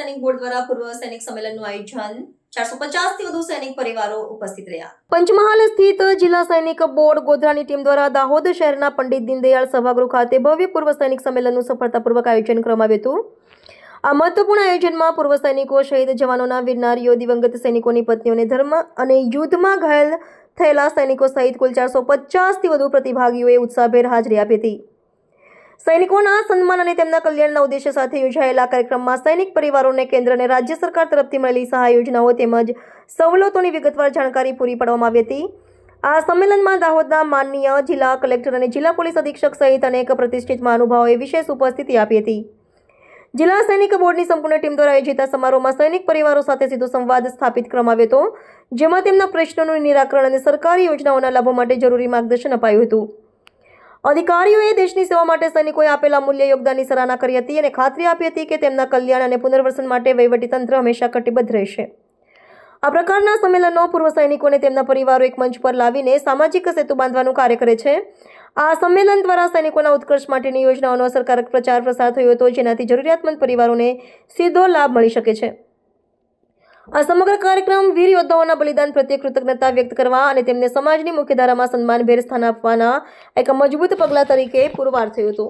સૈનિક બોર્ડ દ્વારા પૂર્વ સૈનિક સંમેલનનું આયોજન 450 થી વધુ સૈનિક પરિવારો ઉપસ્થિત રહ્યા. પંચમહાલ સ્થિત જિલ્લા સૈનિક બોર્ડ ગોધરાની ટીમ દ્વારા દાહોદ શહેરના પંડિત દીનદયાળ સભાગૃહ ખાતે ભવ્ય પૂર્વ સૈનિક સંમેલનનું સફળતાપૂર્વક આયોજન કરવામાં આવ્યું હતું. આ મહત્વપૂર્ણ આયોજનમાં પૂર્વ સૈનિકો, શહીદ જવાનોના વીર નારીઓ, દિવંગત સૈનિકોની પત્નીઓને ધર્મ અને યુદ્ધમાં ઘાયલ થયેલા સૈનિકો સહિત કુલ 450 થી વધુ પ્રતિભાગીઓએ ઉત્સાહભેર હાજરી આપી હતી. સૈનિકોના સન્માન અને તેમના કલ્યાણના ઉદ્દેશ્ય સાથે યોજાયેલા કાર્યક્રમમાં સૈનિક પરિવારોને કેન્દ્ર અને રાજ્ય સરકાર તરફથી મળેલી સહાય યોજનાઓ તેમજ સવલતોની વિગતવાર જાણકારી પૂરી પાડવામાં આવી હતી. આ સંમેલનમાં દાહોદના માનનીય જિલ્લા કલેક્ટર અને જિલ્લા પોલીસ અધિક્ષક સહિત અનેક પ્રતિષ્ઠિત મહાનુભાવોએ વિશેષ ઉપસ્થિતિ આપી હતી. જિલ્લા સૈનિક બોર્ડની સંપૂર્ણ ટીમ દ્વારા આયોજિત આ સમારોહમાં સૈનિક પરિવારો સાથે સીધો સંવાદ સ્થાપિત કરવામાં આવ્યો હતો, જેમાં તેમના પ્રશ્નોનું નિરાકરણ અને સરકારી યોજનાઓના લાભો માટે જરૂરી માર્ગદર્શન અપાયું હતું. અધિકારીઓએ દેશની સેવા માટે સૈનિકોએ આપેલા મૂલ્ય યોગદાનની સરાહના કરી હતી અને ખાતરી આપી હતી કે તેમના કલ્યાણ અને પુનર્વસન માટે વહીવટીતંત્ર હંમેશા કટિબદ્ધ રહેશે. આ પ્રકારના સંમેલનો પૂર્વ સૈનિકોને તેમના પરિવારો એક મંચ પર લાવીને સામાજિક સેતુ બાંધવાનું કાર્ય કરે છે. આ સંમેલન દ્વારા સૈનિકોના ઉત્કર્ષ માટેની યોજનાઓનો અસરકારક પ્રચાર પ્રસાર થયો હતો, જેનાથી જરૂરિયાતમંદ પરિવારોને સીધો લાભ મળી શકે છે. આ સમગ્ર કાર્યક્રમ વીર યોદ્ધાઓના બલિદાન પ્રત્યે કૃતજ્ઞતા વ્યક્ત કરવા અને તેમને સમાજની મુખ્યધારામાં સન્માનભેર સ્થાન આપવાના એક મજબૂત પગલા તરીકે પુરવાર થયો હતો.